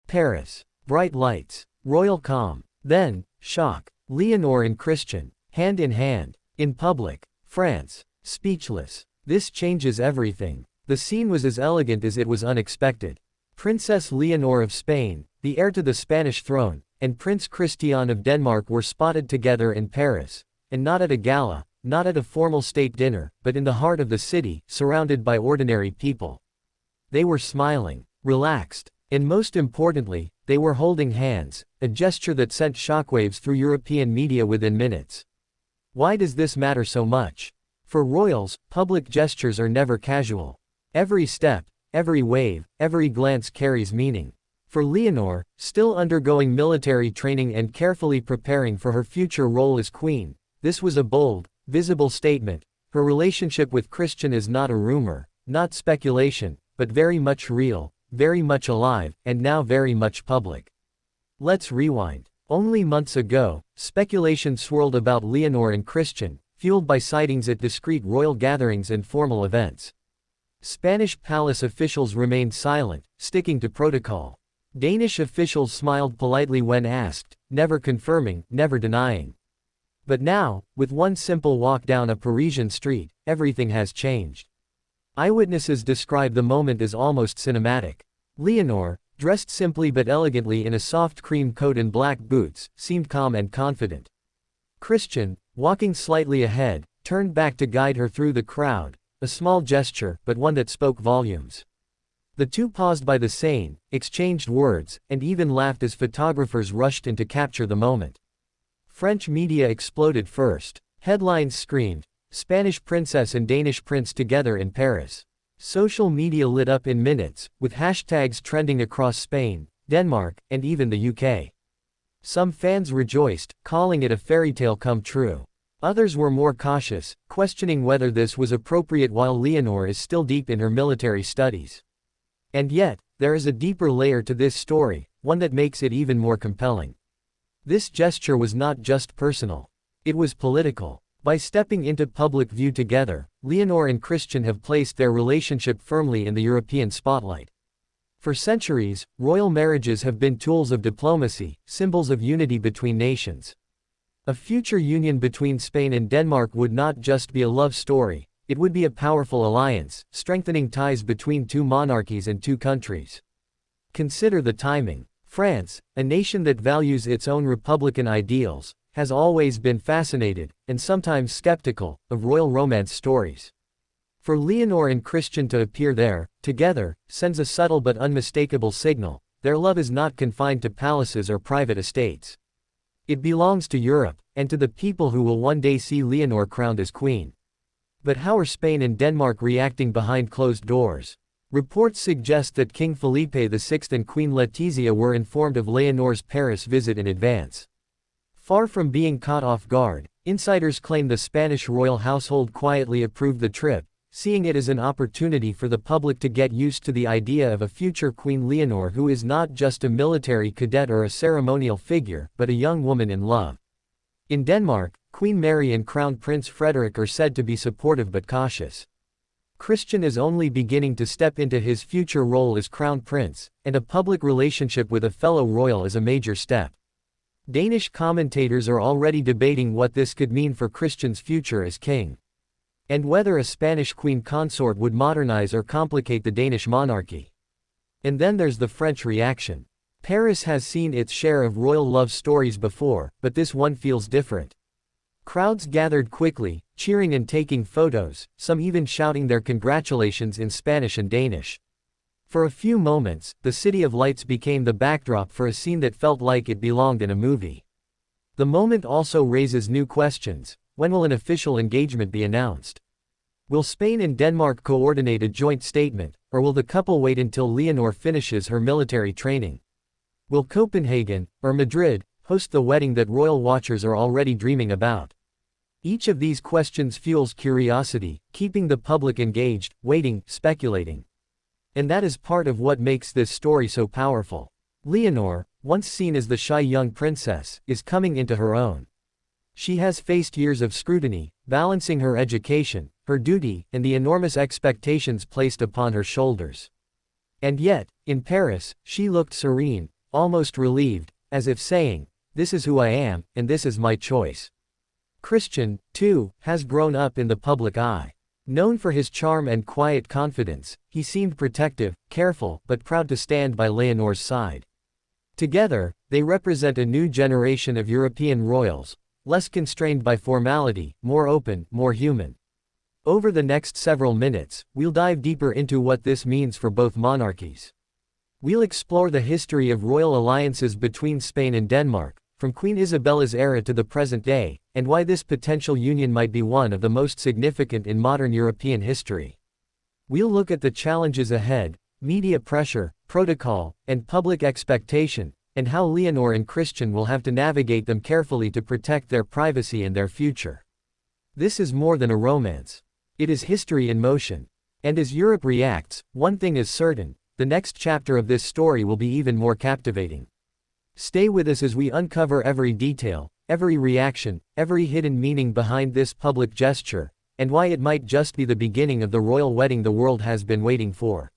Paris. Bright lights. Royal calm. Then, shock. Leonor and Christian. Hand in hand. In public. France. Speechless. This changes everything. The scene was as elegant as it was unexpected. Princess Leonor of Spain, the heir to the Spanish throne, and Prince Christian of Denmark were spotted together in Paris, and not at a gala, not at a formal state dinner, but in the heart of the city, surrounded by ordinary people. They were smiling, relaxed, and most importantly, they were holding hands, a gesture that sent shockwaves through European media within minutes. Why does this matter so much? For royals, public gestures are never casual. Every step, every wave, every glance carries meaning. For Leonor, still undergoing military training and carefully preparing for her future role as queen, this was a bold, visible statement. Her relationship with Christian is not a rumor, not speculation, but very much real, very much alive, and now very much public. Let's rewind. Only months ago, speculation swirled about Leonor and Christian, fueled by sightings at discreet royal gatherings and formal events. Spanish palace officials remained silent, sticking to protocol. Danish officials smiled politely when asked, never confirming, never denying. But now, with one simple walk down a Parisian street, everything has changed. Eyewitnesses describe the moment as almost cinematic. Leonor, dressed simply but elegantly in a soft cream coat and black boots, seemed calm and confident. Christian, walking slightly ahead, turned back to guide her through the crowd, a small gesture, but one that spoke volumes. The two paused by the Seine, exchanged words, and even laughed as photographers rushed in to capture the moment. French media exploded first. Headlines screamed, "Spanish princess and Danish prince together in Paris." Social media lit up in minutes, with hashtags trending across Spain, Denmark, and even the UK. Some fans rejoiced, calling it a fairy tale come true. Others were more cautious, questioning whether this was appropriate while Leonor is still deep in her military studies. And yet, there is a deeper layer to this story, one that makes it even more compelling. This gesture was not just personal. It was political. By stepping into public view together, Leonor and Christian have placed their relationship firmly in the European spotlight. For centuries, royal marriages have been tools of diplomacy, symbols of unity between nations. A future union between Spain and Denmark would not just be a love story, it would be a powerful alliance, strengthening ties between two monarchies and two countries. Consider the timing. France, a nation that values its own republican ideals, has always been fascinated, and sometimes skeptical, of royal romance stories. For Leonor and Christian to appear there, together, sends a subtle but unmistakable signal: their love is not confined to palaces or private estates. It belongs to Europe, and to the people who will one day see Leonor crowned as queen. But how are Spain and Denmark reacting behind closed doors? Reports suggest that King Felipe VI and Queen Letizia were informed of Leonor's Paris visit in advance. Far from being caught off guard, insiders claim the Spanish royal household quietly approved the trip, seeing it as an opportunity for the public to get used to the idea of a future Queen Leonor who is not just a military cadet or a ceremonial figure, but a young woman in love. In Denmark, Queen Mary and Crown Prince Frederik are said to be supportive but cautious. Christian is only beginning to step into his future role as Crown Prince, and a public relationship with a fellow royal is a major step. Danish commentators are already debating what this could mean for Christian's future as king. And whether a Spanish queen consort would modernize or complicate the Danish monarchy. And then there's the French reaction. Paris has seen its share of royal love stories before, but this one feels different. Crowds gathered quickly, cheering and taking photos, some even shouting their congratulations in Spanish and Danish. For a few moments, the City of Lights became the backdrop for a scene that felt like it belonged in a movie. The moment also raises new questions. When will an official engagement be announced? Will Spain and Denmark coordinate a joint statement, or will the couple wait until Leonor finishes her military training? Will Copenhagen, or Madrid, host the wedding that royal watchers are already dreaming about? Each of these questions fuels curiosity, keeping the public engaged, waiting, speculating. And that is part of what makes this story so powerful. Leonor, once seen as the shy young princess, is coming into her own. She has faced years of scrutiny, balancing her education, her duty, and the enormous expectations placed upon her shoulders. And yet, in Paris, she looked serene, almost relieved, as if saying, "This is who I am, and this is my choice." Christian, too, has grown up in the public eye. Known for his charm and quiet confidence, he seemed protective, careful, but proud to stand by Leonor's side. Together, they represent a new generation of European royals, less constrained by formality, more open, more human. Over the next several minutes, we'll dive deeper into what this means for both monarchies. We'll explore the history of royal alliances between Spain and Denmark, from Queen Isabella's era to the present day, and why this potential union might be one of the most significant in modern European history. We'll look at the challenges ahead, media pressure, protocol, and public expectation, and how Leonor and Christian will have to navigate them carefully to protect their privacy and their future. This is more than a romance. It is history in motion. And as Europe reacts, one thing is certain: the next chapter of this story will be even more captivating. Stay with us as we uncover every detail, every reaction, every hidden meaning behind this public gesture, and why it might just be the beginning of the royal wedding the world has been waiting for.